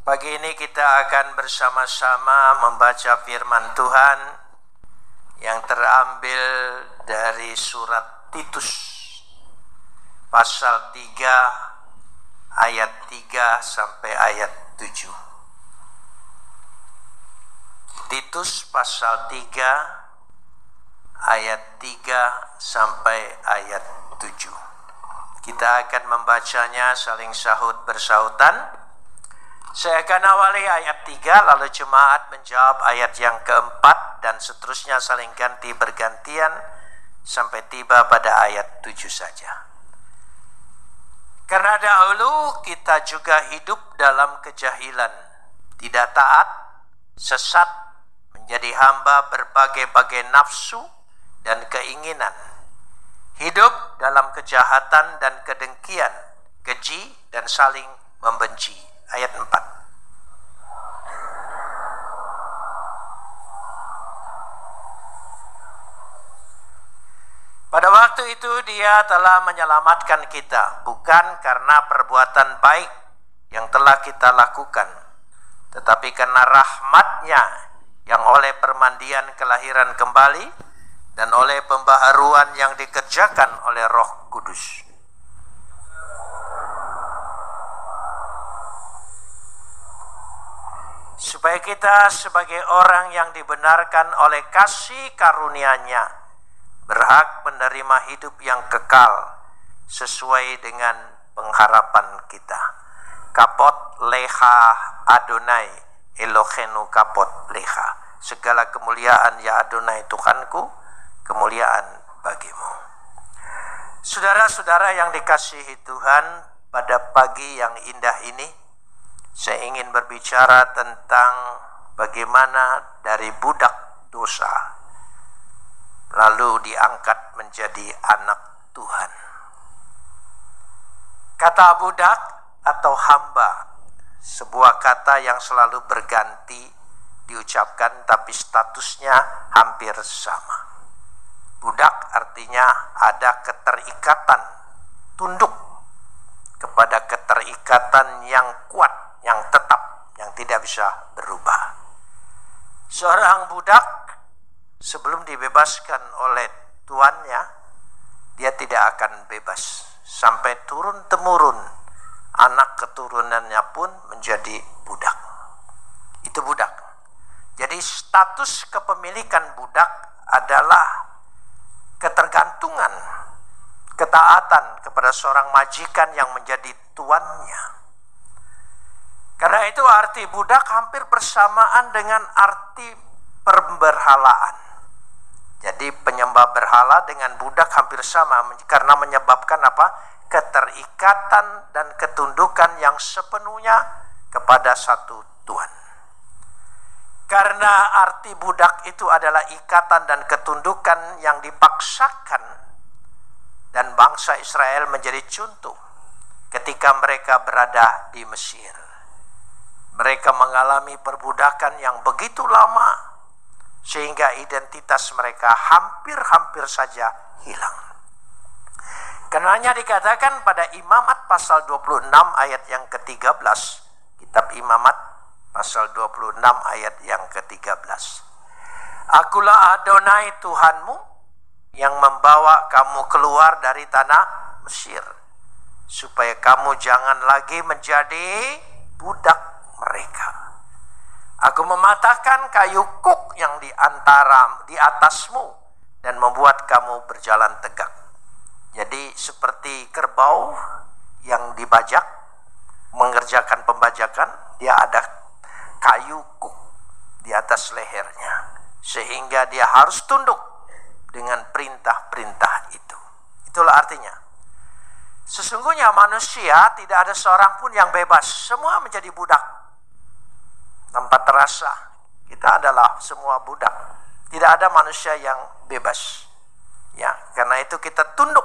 Pagi ini kita akan bersama-sama membaca firman Tuhan yang terambil dari surat Titus pasal 3 ayat 3 sampai ayat 7. Titus pasal 3 ayat 3 sampai ayat 7. Kita akan membacanya saling sahut bersautan. Saya akan awali ayat 3, lalu jemaat menjawab ayat yang keempat, dan seterusnya saling ganti bergantian sampai tiba pada ayat 7 saja. Karena dahulu kita juga hidup dalam kejahilan, tidak taat, sesat, menjadi hamba berbagai-bagai nafsu dan keinginan. Hidup dalam kejahatan dan kedengkian, keji dan saling membenci. Ayat 4. Pada waktu itu Dia telah menyelamatkan kita, bukan karena perbuatan baik yang telah kita lakukan, tetapi karena rahmat-Nya yang oleh permandian kelahiran kembali dan oleh pembaharuan yang dikerjakan oleh Roh Kudus. Supaya kita sebagai orang yang dibenarkan oleh kasih karunia-Nya berhak menerima hidup yang kekal sesuai dengan pengharapan kita. Kapot leha Adonai Elohenu kapot leha. Segala kemuliaan ya Adonai Tuhanku, kemuliaan bagimu. Saudara-saudara yang dikasihi Tuhan, pada pagi yang indah ini saya ingin berbicara tentang bagaimana dari budak dosa lalu diangkat menjadi anak Tuhan. Kata budak atau hamba, sebuah kata yang selalu berganti diucapkan tapi statusnya hampir sama. Budak artinya ada keterikatan, tunduk kepada keterikatan yang kuat, yang tetap, yang tidak bisa berubah. Seorang budak sebelum dibebaskan oleh tuannya, dia tidak akan bebas sampai turun-temurun. Anak keturunannya pun menjadi budak. Itu budak. Jadi status kepemilikan budak adalah ketergantungan, ketaatan kepada seorang majikan yang menjadi tuannya. Karena itu arti budak hampir bersamaan dengan arti pemberhalaan. Jadi penyembah berhala dengan budak hampir sama, karena menyebabkan apa? Keterikatan dan ketundukan yang sepenuhnya kepada satu Tuhan. Karena arti budak itu adalah ikatan dan ketundukan yang dipaksakan, dan bangsa Israel menjadi contoh ketika mereka berada di Mesir. Mereka mengalami perbudakan yang begitu lama sehingga identitas mereka hampir saja hilang. Karenanya dikatakan pada Imamat pasal 26 ayat yang ke-13, kitab Imamat pasal 26 ayat yang ke-13. Akulah Adonai Tuhanmu yang membawa kamu keluar dari tanah Mesir, supaya kamu jangan lagi menjadi budak mereka. Aku mematahkan kayu kuk yang di atasmu dan membuat kamu berjalan tegak. Jadi seperti kerbau yang dibajak, mengerjakan pembajakan, dia ada kayu kuk di atas lehernya, sehingga dia harus tunduk dengan perintah-perintah itu. Itulah artinya. Sesungguhnya manusia tidak ada seorang pun yang bebas, semua menjadi budak. Tanpa terasa kita adalah semua budak. Tidak ada manusia yang bebas. Ya, karena itu kita tunduk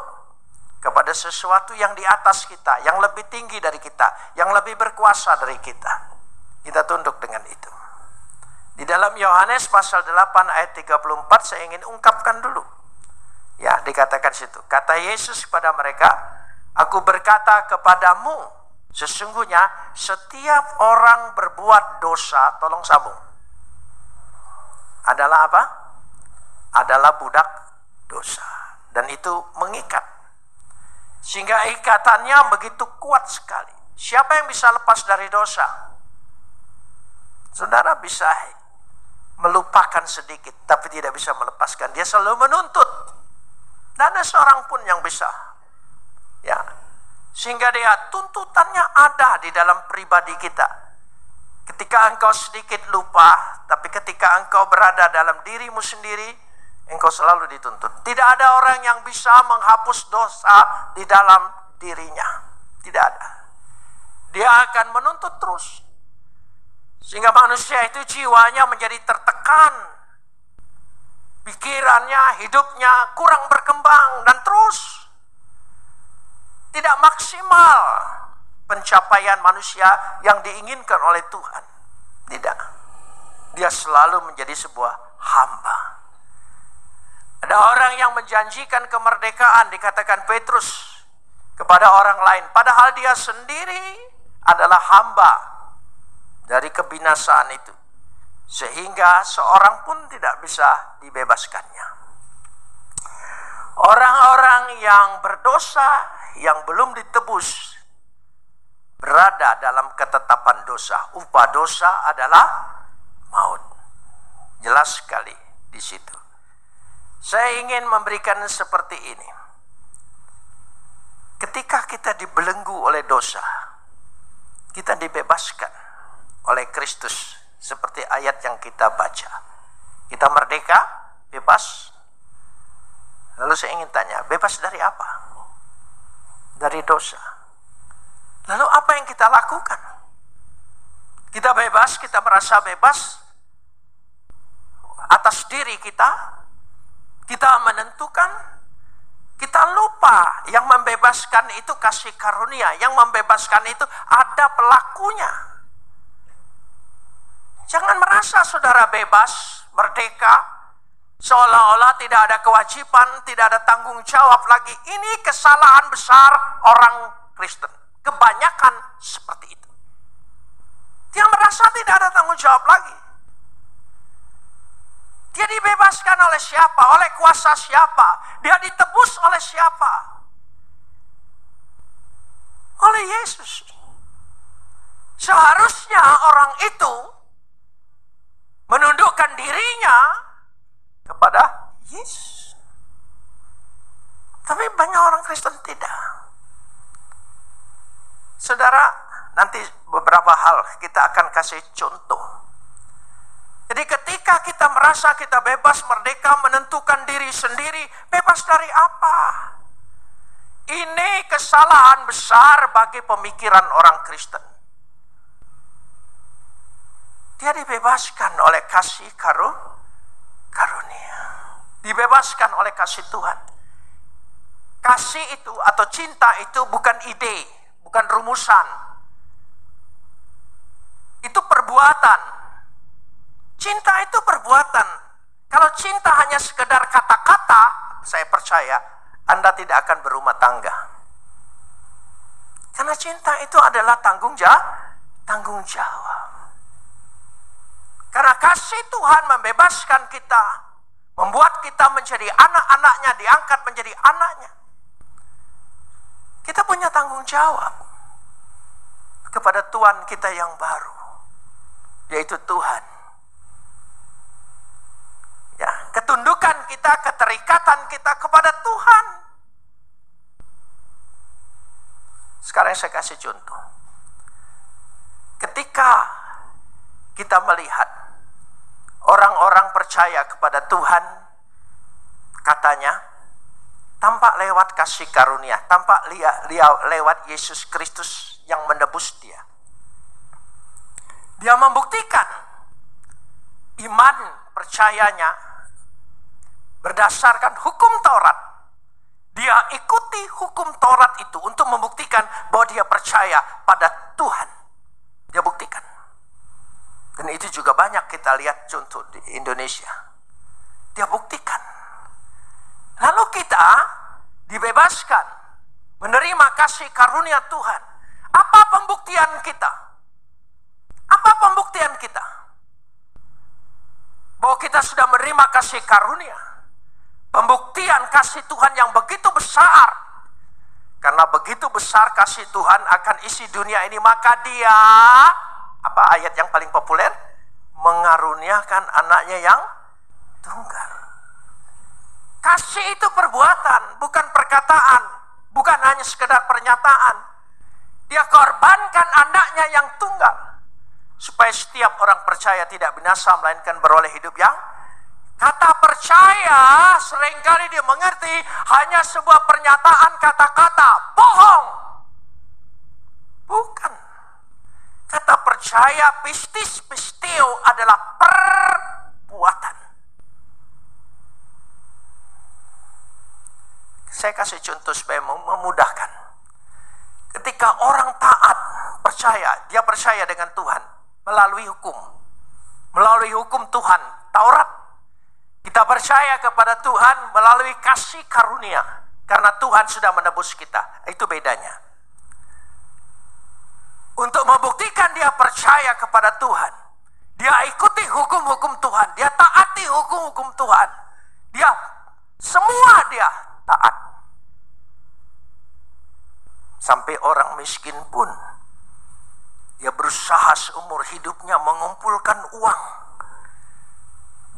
kepada sesuatu yang di atas kita, yang lebih tinggi dari kita, yang lebih berkuasa dari kita. Kita tunduk dengan itu. Di dalam Yohanes pasal 8 ayat 34 saya ingin ungkapkan dulu. Ya, dikatakan situ. Kata Yesus kepada mereka, Aku berkata kepadamu Sesungguhnya setiap orang berbuat dosa, tolong sambung, adalah apa? Adalah budak dosa. Dan itu mengikat. Sehingga ikatannya begitu kuat sekali. Siapa yang bisa lepas dari dosa? Saudara bisa melupakan sedikit, tapi tidak bisa melepaskan. Dia selalu menuntut. Tidak ada seorang pun yang bisa. Ya, sehingga dia tuntutannya ada di dalam pribadi kita. Ketika engkau sedikit lupa, tapi ketika engkau berada dalam dirimu sendiri, engkau selalu dituntut. Tidak ada orang yang bisa menghapus dosa di dalam dirinya. Tidak ada. Dia akan menuntut terus. Sehingga manusia itu jiwanya menjadi tertekan. Pikirannya, hidupnya kurang berkembang dan terus tidak maksimal pencapaian manusia yang diinginkan oleh Tuhan. Tidak. Dia selalu menjadi sebuah hamba. Ada orang yang menjanjikan kemerdekaan, dikatakan Petrus, kepada orang lain. Padahal dia sendiri adalah hamba dari kebinasaan itu. Sehingga seorang pun tidak bisa dibebaskannya. Orang-orang yang berdosa, yang belum ditebus, berada dalam ketetapan dosa. Upah dosa adalah maut. Jelas sekali di situ. Saya ingin memberikan seperti ini. Ketika kita dibelenggu oleh dosa, kita dibebaskan oleh Kristus. Seperti ayat yang kita baca. Kita merdeka, bebas. Lalu saya ingin tanya, bebas dari apa? Dari dosa. Lalu apa yang kita lakukan? Kita bebas, kita merasa bebas atas diri kita. Kita menentukan, kita lupa yang membebaskan itu kasih karunia. Yang membebaskan itu ada pelakunya. Jangan merasa saudara bebas, merdeka, seolah-olah tidak ada kewajiban, tidak ada tanggung jawab lagi. Ini kesalahan besar orang Kristen. Kebanyakan seperti itu. Dia merasa tidak ada tanggung jawab lagi. Dia dibebaskan oleh siapa? Oleh kuasa siapa? Dia ditebus oleh siapa? Oleh Yesus. Seharusnya orang itu menundukkan dirinya kepada Yesus. Tapi banyak orang Kristen tidak. Saudara, nanti beberapa hal kita akan kasih contoh. Jadi ketika kita merasa kita bebas, merdeka, menentukan diri sendiri, bebas dari apa? Ini kesalahan besar bagi pemikiran orang Kristen. Dia dibebaskan oleh kasih karunia. Dibebaskan oleh kasih Tuhan. Kasih itu atau cinta itu bukan ide, bukan rumusan. Itu perbuatan. Cinta itu perbuatan. Kalau cinta hanya sekedar kata-kata, saya percaya Anda tidak akan berumah tangga. Karena cinta itu adalah tanggung jawab. Karena kasih Tuhan membebaskan kita, membuat kita menjadi anak-anaknya, diangkat menjadi anaknya. Kita punya tanggung jawab kepada Tuhan kita yang baru, yaitu Tuhan. Ya, ketundukan kita, keterikatan kita kepada Tuhan. Sekarang saya kasih contoh. Ketika kita melihat orang-orang percaya kepada Tuhan, katanya, tampak lewat kasih karunia, tampak lewat Yesus Kristus yang menebus dia. Dia membuktikan iman percayanya berdasarkan hukum Taurat. Dia ikuti hukum Taurat itu untuk membuktikan bahwa dia percaya pada Tuhan. Dia buktikan. Dan itu juga banyak kita lihat contoh di Indonesia. Dia buktikan. Lalu kita dibebaskan, menerima kasih karunia Tuhan. Apa pembuktian kita? Apa pembuktian kita? Bahwa kita sudah menerima kasih karunia. Pembuktian kasih Tuhan yang begitu besar. Karena begitu besar kasih Tuhan akan isi dunia ini, maka Dia, apa ayat yang paling populer? Mengaruniakan anaknya yang tunggal. Kasih itu perbuatan, bukan perkataan, bukan hanya sekedar pernyataan. Dia korbankan anaknya yang tunggal, supaya setiap orang percaya tidak binasa, melainkan beroleh hidup yang. Kata percaya seringkali dia mengerti hanya sebuah pernyataan kata-kata. Bohong. Bukan. Kata percaya, pistis, pistio adalah perbuatan. Saya kasih contoh supaya memudahkan. Ketika orang taat, percaya, dia percaya dengan Tuhan melalui hukum. Melalui hukum Tuhan, Taurat. Kita percaya kepada Tuhan melalui kasih karunia. Karena Tuhan sudah menebus kita. Itu bedanya. Untuk membuktikan dia percaya kepada Tuhan, dia ikuti hukum-hukum Tuhan, dia taati hukum-hukum Tuhan, dia taat. Sampai orang miskin pun dia berusaha seumur hidupnya mengumpulkan uang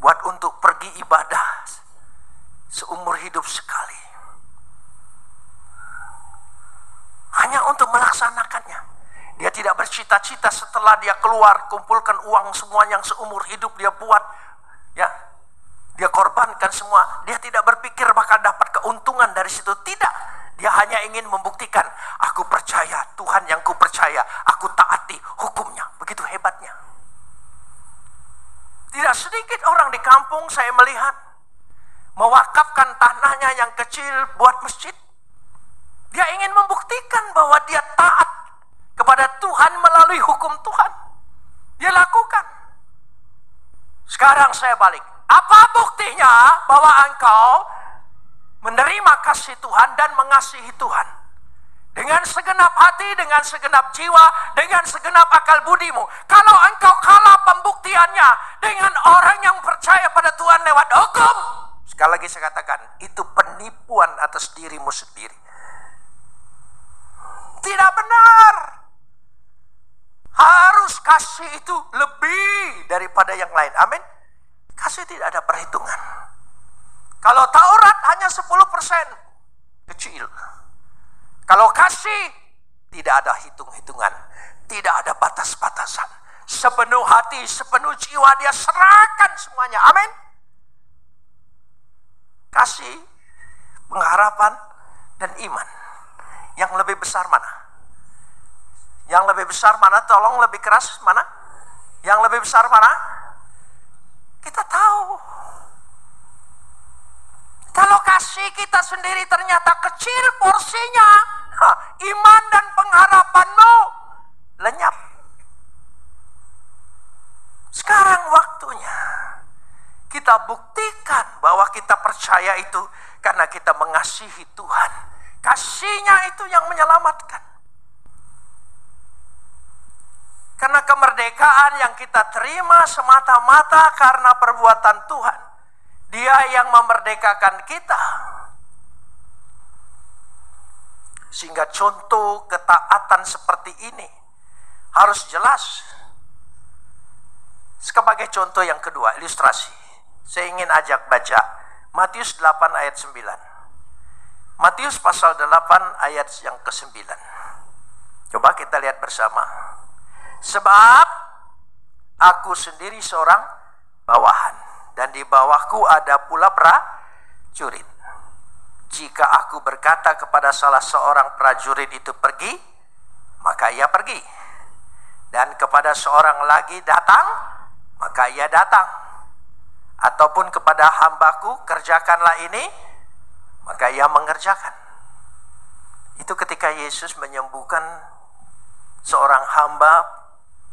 buat untuk pergi ibadah seumur hidup sekali, hanya untuk melaksanakannya. Dia tidak bercita-cita setelah dia keluar kumpulkan uang semua yang seumur hidup dia buat, ya, dia korbankan semua. Dia tidak berpikir bakal dapat keuntungan dari situ. Tidak, dia hanya ingin membuktikan, aku percaya Tuhan yang ku percaya, aku taati hukumnya. Begitu hebatnya. Tidak sedikit orang di kampung saya melihat mewakafkan tanahnya yang kecil buat masjid. Dia ingin membuktikan bahwa dia taat kepada Tuhan melalui hukum Tuhan. Dia lakukan. Sekarang saya balik. Apa buktinya bahwa engkau menerima kasih Tuhan dan mengasihi Tuhan? Dengan segenap hati, dengan segenap jiwa, dengan segenap akal budimu. Kalau engkau kalah pembuktiannya dengan orang yang percaya pada Tuhan lewat hukum, sekali lagi saya katakan, itu penipuan atas dirimu sendiri. Tidak benar. Harus kasih itu lebih daripada yang lain. Amin. Kasih tidak ada perhitungan. Kalau Taurat hanya 10%, kecil. Kalau kasih tidak ada hitung-hitungan, tidak ada batas-batasan. Sepenuh hati, sepenuh jiwa dia serahkan semuanya. Amin. Kasih, pengharapan, dan iman. Yang lebih besar mana? Yang lebih besar mana? Tolong lebih keras mana? Yang lebih besar mana? Kita tahu. Kalau kasih kita sendiri ternyata kecil porsinya, iman dan pengharapanmu lenyap. Sekarang waktunya kita buktikan bahwa kita percaya itu karena kita mengasihi Tuhan. Kasihnya itu yang menyelamatkan. Karena kemerdekaan yang kita terima semata-mata karena perbuatan Tuhan. Dia yang memerdekakan kita. Sehingga contoh ketaatan seperti ini harus jelas. Sebagai contoh yang kedua, ilustrasi. Saya ingin ajak baca Matius 8 ayat 9. Matius pasal 8 ayat yang ke-9. Coba kita lihat bersama. Sebab aku sendiri seorang bawahan, dan di bawahku ada pula prajurit. Jika aku berkata kepada salah seorang prajurit itu pergi, maka ia pergi. Dan kepada seorang lagi datang, maka ia datang. Ataupun kepada hambaku, kerjakanlah ini, maka ia mengerjakan. Itu ketika Yesus menyembuhkan seorang hamba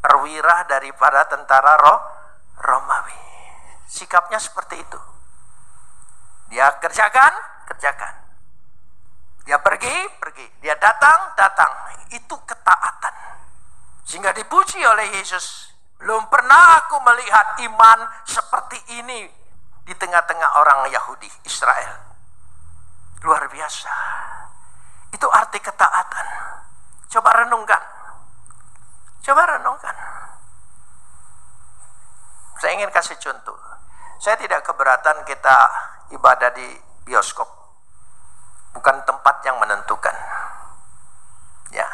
perwira daripada tentara Romawi. Sikapnya seperti itu. Dia kerjakan. Dia pergi. Dia datang. Itu ketaatan. Sehingga dipuji oleh Yesus. Belum pernah aku melihat iman seperti ini di tengah-tengah orang Yahudi, Israel. Luar biasa. Itu arti ketaatan. Coba renungkan. Saya ingin kasih contoh. Saya tidak keberatan kita ibadah di bioskop. Bukan tempat yang menentukan. Ya,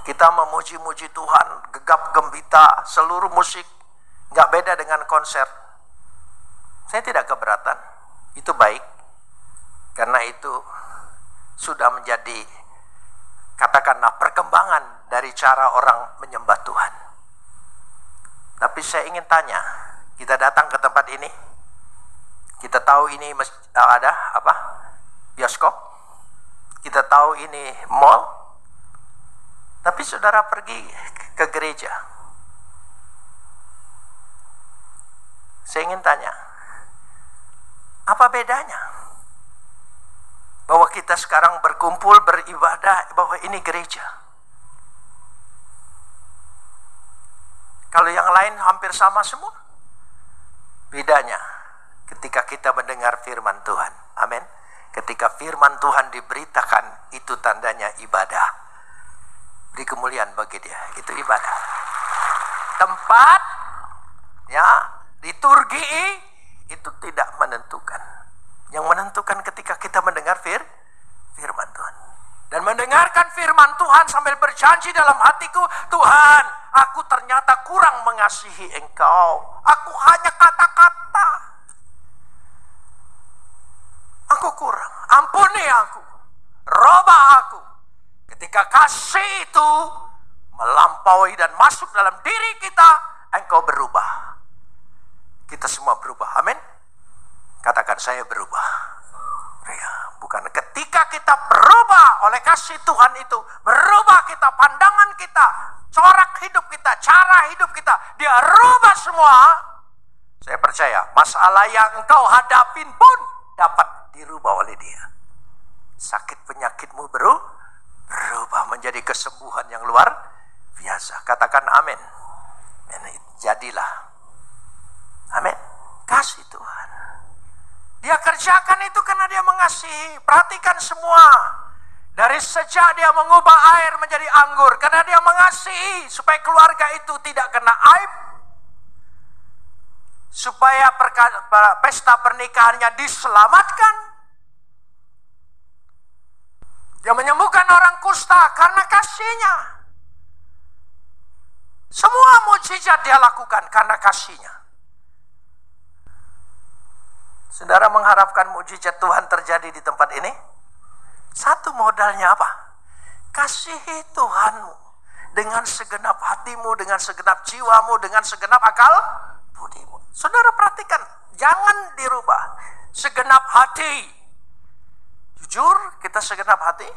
kita memuji-muji Tuhan, gegap gembita, seluruh musik, nggak beda dengan konser. Saya tidak keberatan. Itu baik. Karena itu sudah menjadi, katakanlah, perkembangan dari cara orang menyembah Tuhan. Tapi saya ingin tanya, kita datang ke tempat ini, kita tahu ini ada apa? Bioskop. Kita tahu ini mall. Tapi saudara pergi ke gereja. Saya ingin tanya, apa bedanya? Bahwa kita sekarang berkumpul beribadah, bahwa ini gereja. Kalau yang lain hampir sama semua. Bedanya ketika kita mendengar firman Tuhan. Amin. Ketika firman Tuhan diberitakan, itu tandanya ibadah. Beri kemuliaan bagi dia. Itu ibadah. Tempat, ya, liturgi itu tidak menentukan. Yang menentukan ketika kita mendengar firman Tuhan. Dan mendengarkan firman Tuhan sambil berjanji dalam hatiku, Tuhan, aku ternyata kurang mengasihi Engkau. Aku hanya kata-kata. Aku kurang. Ampuni aku. Robah aku. Ketika kasih itu melampaui dan masuk dalam diri kita, Engkau berubah. Kita semua berubah. Amin. Katakan, saya berubah. Ya, bukan ketika kita berubah oleh kasih Tuhan itu, berubah kita, pandangan kita, corak hidup kita, cara hidup kita, dia rubah semua. Saya percaya masalah yang engkau hadapin pun dapat dirubah oleh dia. Sakit penyakitmu berubah menjadi kesembuhan yang luar biasa. Katakan amin. Jadilah. Amin. Kasih Tuhan. Dia kerjakan itu karena dia mengasihi. Perhatikan semua. Dari sejak dia mengubah air menjadi anggur. Karena dia mengasihi. Supaya keluarga itu tidak kena aib. Supaya pesta pernikahannya diselamatkan. Dia menyembuhkan orang kusta karena kasihnya. Semua mujizat dia lakukan karena kasihnya. Saudara mengharapkan mujizat Tuhan terjadi di tempat ini? Satu modalnya apa? Kasihi Tuhanmu dengan segenap hatimu, dengan segenap jiwamu, dengan segenap akal budimu. Saudara perhatikan, jangan dirubah. Segenap hati. Jujur, kita segenap hati.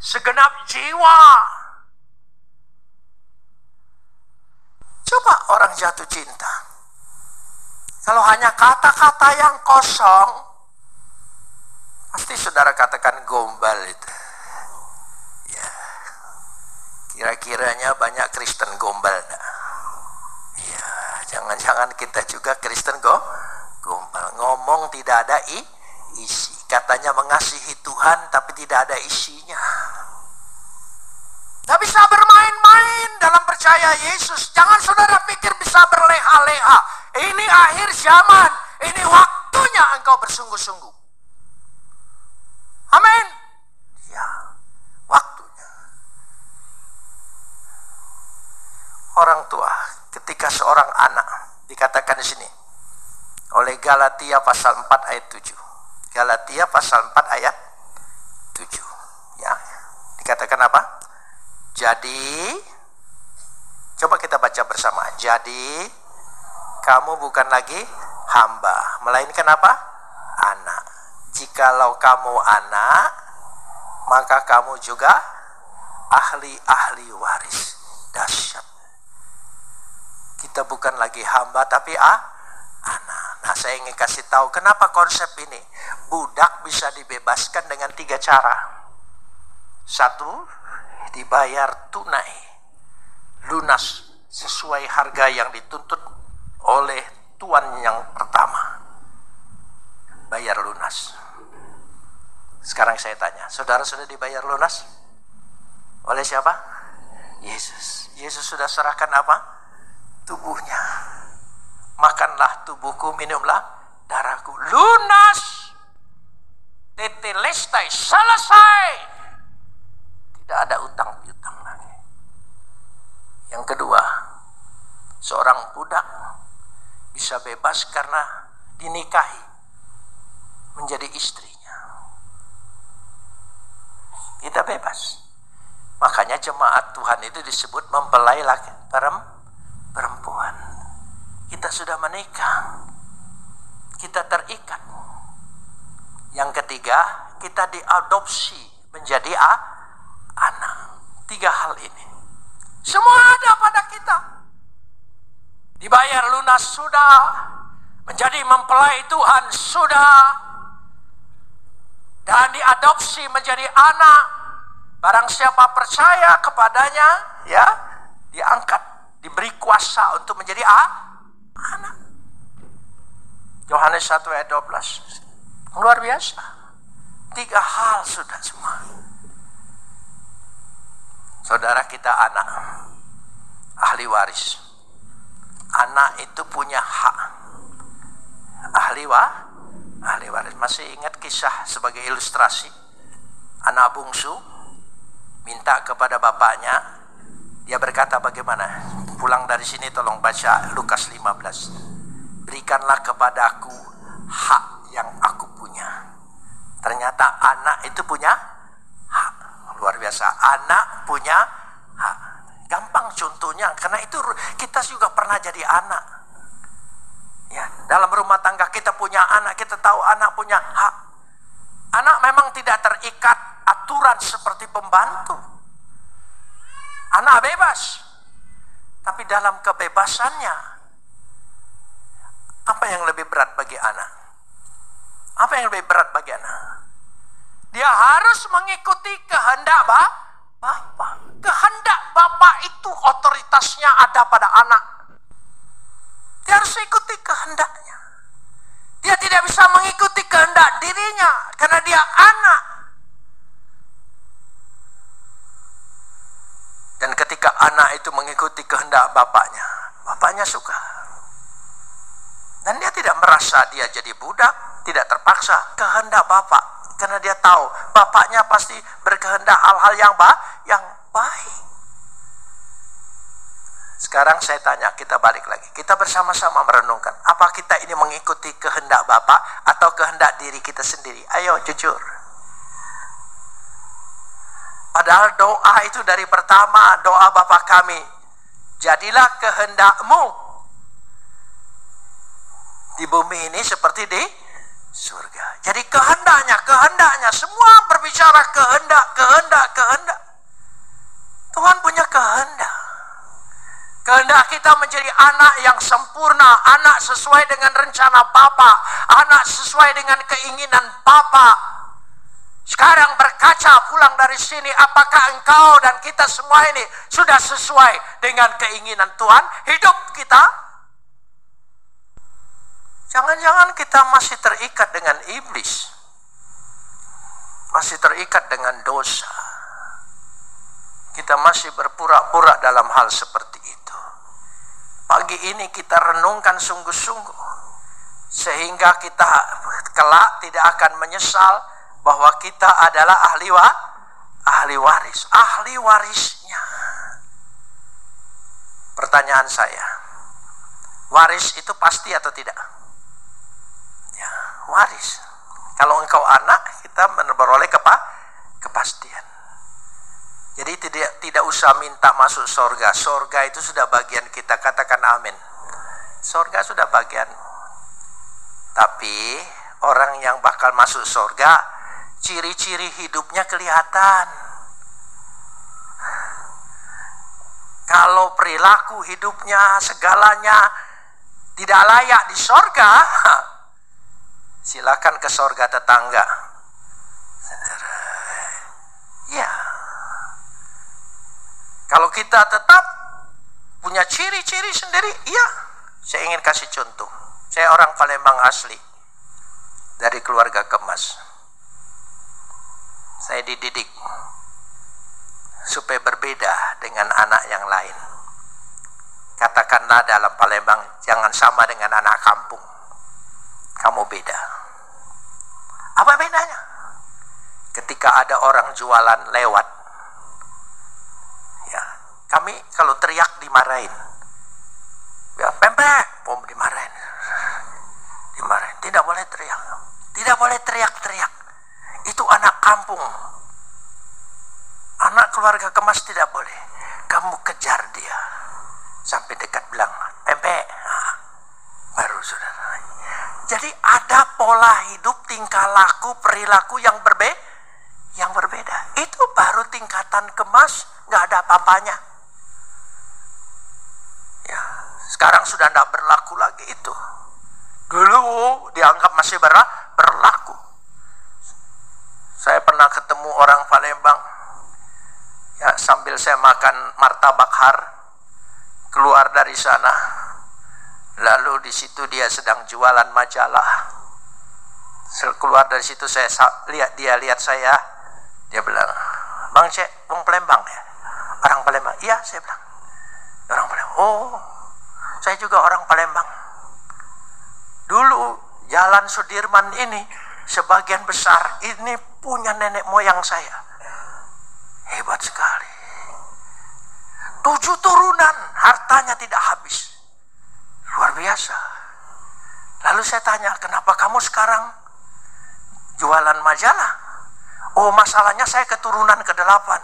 Segenap jiwa. Coba orang jatuh cinta. Kalau hanya kata-kata yang kosong, pasti saudara katakan gombal itu. Ya, kira-kiranya banyak Kristen gombal. Ya, jangan-jangan kita juga Kristen gombal. Ngomong tidak ada isi. Katanya mengasihi Tuhan, tapi tidak ada isinya. Tidak bisa bermain-main dalam percaya Yesus. Jangan saudara pikir bisa berleha-leha. Ini akhir zaman. Ini waktunya engkau bersungguh-sungguh. Amin. Ya, waktunya. Orang tua, ketika seorang anak, dikatakan di sini, oleh Galatia pasal 4 ayat 7. Galatia pasal 4 ayat 7. Ya, dikatakan apa? Jadi, coba kita baca bersama. Jadi, kamu bukan lagi hamba, melainkan apa? Anak. Jikalau kamu anak, maka kamu juga ahli-ahli waris. Dahsyat. Kita bukan lagi hamba, tapi anak. Nah, saya ingin kasih tahu kenapa konsep ini. budak bisa dibebaskan dengan 3 cara. 1, dibayar tunai, lunas sesuai harga yang dituntut oleh tuan yang pertama. Bayar lunas. Sekarang saya tanya, saudara sudah dibayar lunas? Oleh siapa? Yesus. Yesus sudah serahkan apa? Tubuhnya. Makanlah tubuhku, minumlah darahku. Lunas. Tetelestai, selesai. Tidak ada utang piutang lagi. Yang kedua, seorang budak bisa bebas karena dinikahi menjadi istrinya. Kita bebas. Makanya jemaat Tuhan itu disebut mempelai laki perempuan. Kita sudah menikah. Kita terikat. Yang ketiga, kita diadopsi menjadi anak. 3 hal ini. Semua ada pada kita. Dibayar lunas sudah. Menjadi mempelai Tuhan sudah. Dan diadopsi menjadi anak. Barang siapa percaya kepadanya, ya, diangkat, diberi kuasa untuk menjadi anak. Yohanes 1 ayat 12. Luar biasa. 3 hal sudah semua. Saudara, kita anak, ahli waris. Anak itu punya hak. Ahli waris. Masih ingat kisah sebagai ilustrasi? Anak bungsu minta kepada bapaknya, dia berkata bagaimana? Pulang dari sini tolong baca Lukas 15. Berikanlah kepadaku hak yang aku punya. Ternyata anak itu punya hak. Luar biasa. Anak punya hak. Gampang contohnya, karena itu kita juga pernah jadi anak. Ya, dalam rumah tangga kita punya anak, kita tahu anak punya hak. Anak memang tidak terikat aturan seperti pembantu. Anak bebas. Tapi dalam kebebasannya, apa yang lebih berat bagi anak? Apa yang lebih berat bagi anak? Dia harus mengikuti kehendak Bapak. Kehendak Bapak itu otoritasnya ada pada anak. Dia harus ikuti kehendaknya. Dia tidak bisa mengikuti kehendak dirinya karena dia anak. Dan ketika anak itu mengikuti kehendak bapaknya, bapaknya suka. Dan dia tidak merasa dia jadi budak, tidak terpaksa kehendak bapak. Karena dia tahu bapaknya pasti berkehendak hal-hal yang baik. Sekarang saya tanya, kita balik lagi. Kita bersama-sama merenungkan. Apa kita ini mengikuti kehendak bapak atau kehendak diri kita sendiri? Ayo jujur. Padahal doa itu dari pertama, doa Bapa kami, jadilah kehendak-Mu di bumi ini seperti di surga. Jadi kehendaknya, semua berbicara kehendak. Tuhan punya kehendak. Kehendak kita menjadi anak yang sempurna, anak sesuai dengan rencana Bapa, anak sesuai dengan keinginan Bapa. Sekarang berkaca pulang dari sini, apakah engkau dan kita semua ini sudah sesuai dengan keinginan Tuhan hidup kita? Jangan-jangan kita masih terikat dengan iblis, masih terikat dengan dosa. Kita masih berpura-pura dalam hal seperti itu. Pagi ini kita renungkan sungguh-sungguh, sehingga kita kelak tidak akan menyesal bahwa kita adalah ahli waris. Ahli warisnya. Pertanyaan saya, waris itu pasti atau tidak? Ya, waris. Kalau engkau anak, kita memperoleh kepastian. Jadi tidak usah minta masuk surga. Surga itu sudah bagian kita, katakan amin. Surga sudah bagian. Tapi orang yang bakal masuk surga, ciri-ciri hidupnya kelihatan. Kalau perilaku hidupnya segalanya tidak layak di surga, Silakan ke sorga tetangga. Ya. Kalau kita tetap punya ciri-ciri sendiri, iya. Saya ingin kasih contoh. Saya orang Palembang asli, dari keluarga Kemas. Saya dididik supaya berbeda dengan anak yang lain. Katakanlah dalam Palembang, jangan sama dengan anak kampung. Kamu beda. Apa bedanya? Ketika ada orang jualan lewat, ya, kami kalau teriak dimarahin. Ya, pempek, dimarahin. Dimarahin. Tidak boleh teriak. Tidak boleh teriak-teriak. Itu anak kampung. Anak keluarga Kemas tidak boleh. Kamu kejar dia sampai dekat, bilang pempek. Nah, baru saudara. Jadi ada pola hidup, tingkah laku, perilaku yang berbeda. Itu baru tingkatan Kemas, nggak ada apa-apanya. Ya, sekarang sudah tidak berlaku lagi itu. Dulu dianggap masih berlaku. Saya pernah ketemu orang Palembang, ya, sambil saya makan martabak har, keluar dari sana, lalu di situ dia sedang jualan majalah. Keluar dari situ saya lihat saya, dia bilang, "Bang Cek, orang Palembang ya?" "Orang Palembang." "Iya," saya bilang. "Orang Palembang." "Oh, saya juga orang Palembang. Dulu Jalan Sudirman ini sebagian besar ini punya nenek moyang saya. Hebat sekali. 7 turunan, hartanya tidak habis. Luar biasa." Lalu saya tanya, "Kenapa kamu sekarang jualan majalah?" "Oh, masalahnya saya keturunan ke-8.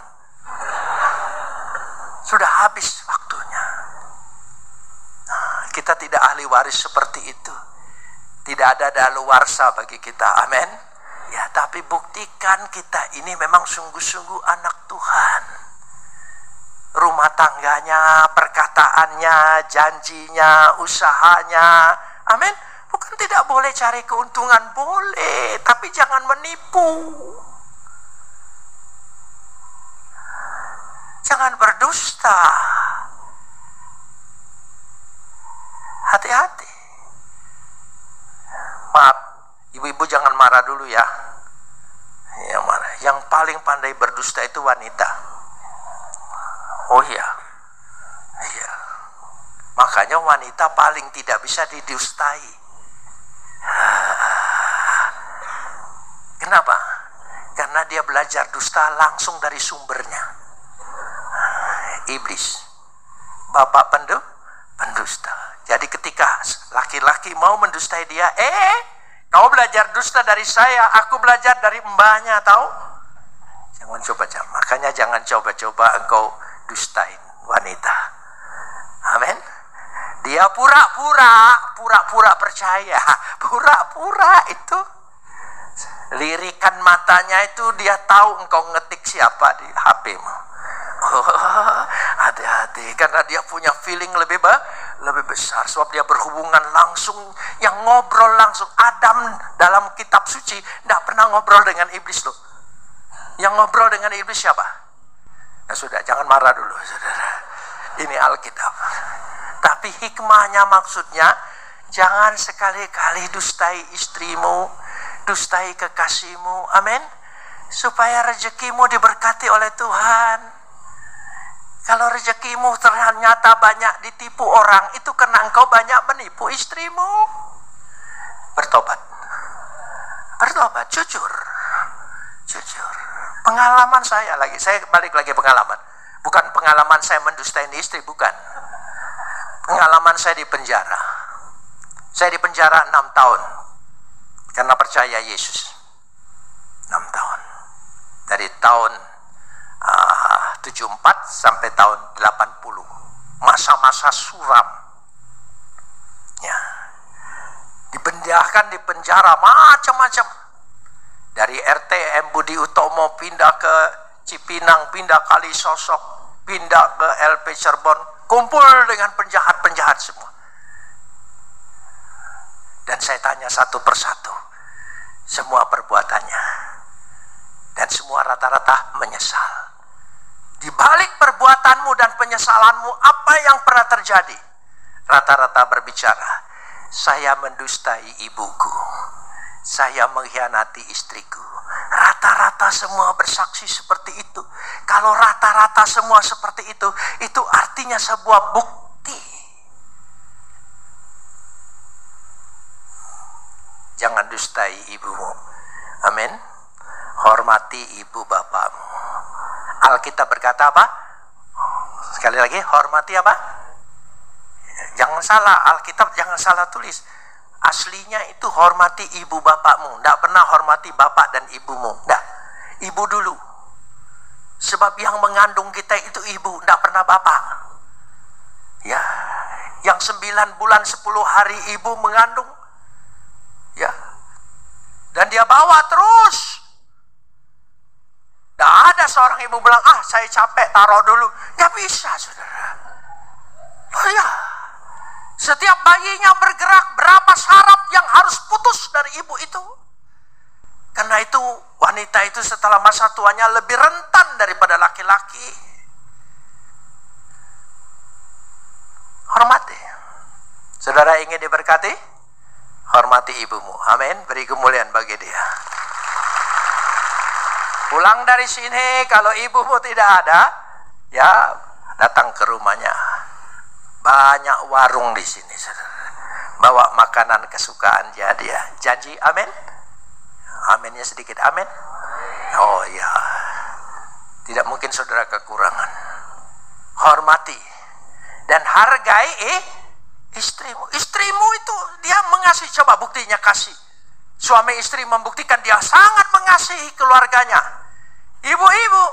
Sudah habis waktunya." Nah, kita tidak ahli waris seperti itu. Tidak ada daluwarsa bagi kita. Amin. Ya, tapi buktikan kita ini memang sungguh-sungguh anak Tuhan. Rumah tangganya, perkataannya, janjinya, usahanya. Amin. Bukan tidak boleh cari keuntungan, boleh, tapi jangan menipu. Jangan berdusta. Hati-hati. Maaf, ibu-ibu jangan marah dulu ya. Ya, marah. Yang paling pandai berdusta itu wanita. Oh iya. Iya. Makanya wanita paling tidak bisa didustai. Kenapa? Karena dia belajar dusta langsung dari sumbernya. Iblis, bapak pendusta. Jadi ketika laki-laki mau mendustai dia, kau belajar dusta dari saya, aku belajar dari mbahnya, tahu? Jangan coba-coba. Makanya jangan coba-coba engkau dustain wanita. Amin. Dia pura-pura percaya, pura-pura itu. Lirikan matanya itu dia tahu engkau ngetik siapa di HP-mu. Oh, hati-hati, karena dia punya feeling lebih besar, sebab dia berhubungan langsung, yang ngobrol langsung. Adam dalam kitab suci tidak pernah ngobrol dengan iblis loh. Yang ngobrol dengan iblis siapa? Nah, sudah, jangan marah dulu saudara. Ini Alkitab. Tapi hikmahnya maksudnya, jangan sekali-kali dustai istrimu, dustai kekasihmu. Amin. Supaya rezekimu diberkati oleh Tuhan. Kalau rezekimu ternyata banyak ditipu orang, itu karena engkau banyak menipu istrimu. Bertobat. Bertobat, jujur. Pengalaman saya balik lagi pengalaman. Bukan pengalaman saya mendustai istri, bukan. Pengalaman saya di penjara. Saya di penjara 6 tahun. Karena percaya Yesus. 6 tahun. Dari tahun 74 sampai tahun 80. Masa-masa suram. Ya. Dipindahkan di penjara macam-macam. Dari RT M Budi Utomo pindah ke Cipinang, pindah Kalisosok, pindah ke LP Cirebon, kumpul dengan penjahat-penjahat semua. Dan saya tanya satu persatu, semua perbuatannya. Dan semua rata-rata menyesal. Di balik perbuatanmu dan penyesalanmu, apa yang pernah terjadi? Rata-rata berbicara, saya mendustai ibuku, saya mengkhianati istriku. Rata-rata semua bersaksi seperti itu. Kalau rata-rata semua seperti itu artinya sebuah bukti. Jangan dustai ibumu. Amin. Hormati ibu bapakmu. Alkitab berkata apa? Sekali lagi, hormati apa? Jangan salah, Alkitab jangan salah tulis. Aslinya itu hormati ibu bapakmu. Tidak pernah hormati bapak dan ibumu. Tidak. Ibu dulu. Sebab yang mengandung kita itu ibu, tidak pernah bapak. Ya, yang 9 bulan 10 hari ibu mengandung. Ya. Dan dia bawa terus. Tidak ada seorang ibu bilang, saya capek, taruh dulu. Ya bisa, saudara. Oh ya. Setiap bayinya bergerak, berapa saraf yang harus putus dari ibu itu. Karena itu wanita itu setelah masa tuanya lebih rentan daripada laki-laki. Hormati. Saudara ingin diberkati? Hormati ibumu. Amin. Beri kemuliaan bagi dia. Pulang dari sini, kalau ibumu tidak ada, ya datang ke rumahnya. Banyak warung di sini, saudara. Bawa makanan kesukaan dia. Janji, amin? Aminnya sedikit, amin? Oh ya. Tidak mungkin saudara kekurangan. Hormati. Dan hargai istrimu. Istrimu itu dia mengasihi. Coba buktinya kasih. Suami istri membuktikan dia sangat mengasihi keluarganya. Ibu-ibu.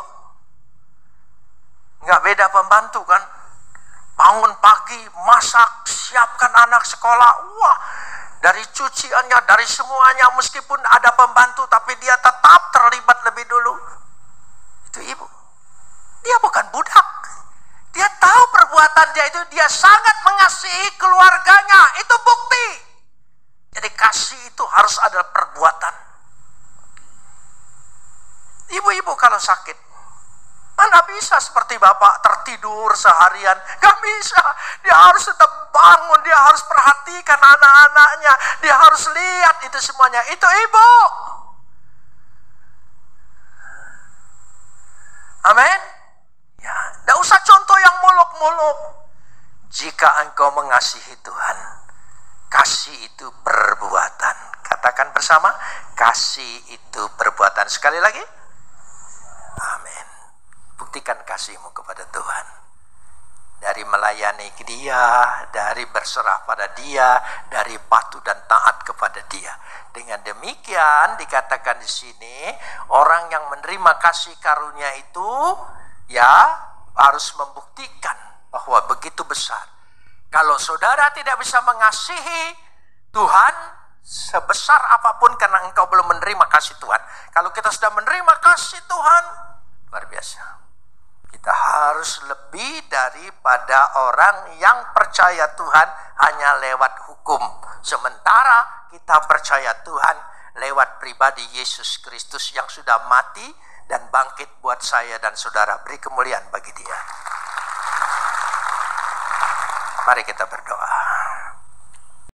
Nggak beda pembantu kan? Bangun pagi, masak, siapkan anak sekolah. Wah, dari cuciannya, dari semuanya. Meskipun ada pembantu, tapi dia tetap terlibat lebih dulu. Itu ibu. Dia bukan budak. Dia tahu perbuatan dia itu, dia sangat mengasihi keluarganya. Itu bukti. Jadi kasih itu harus ada perbuatan. Ibu-ibu kalau sakit, Anda bisa seperti bapak tertidur seharian. Gak bisa. Dia harus tetap bangun. Dia harus perhatikan anak-anaknya. Dia harus lihat itu semuanya. Itu ibu. Amin. Ya, gak usah contoh yang muluk-muluk. Jika engkau mengasihi Tuhan, kasih itu perbuatan. Katakan bersama, kasih itu perbuatan. Sekali lagi. Amin. Buktikan kasihmu kepada Tuhan. Dari melayani dia, dari berserah pada dia, dari patuh dan taat kepada dia. Dengan demikian dikatakan di sini, orang yang menerima kasih karunia itu ya harus membuktikan bahwa begitu besar. Kalau saudara tidak bisa mengasihi Tuhan sebesar apapun karena engkau belum menerima kasih Tuhan. Kalau kita sudah menerima kasih Tuhan, luar biasa. Kita harus lebih daripada orang yang percaya Tuhan hanya lewat hukum. Sementara kita percaya Tuhan lewat pribadi Yesus Kristus yang sudah mati dan bangkit buat saya dan saudara. Beri kemuliaan bagi dia. Mari kita berdoa.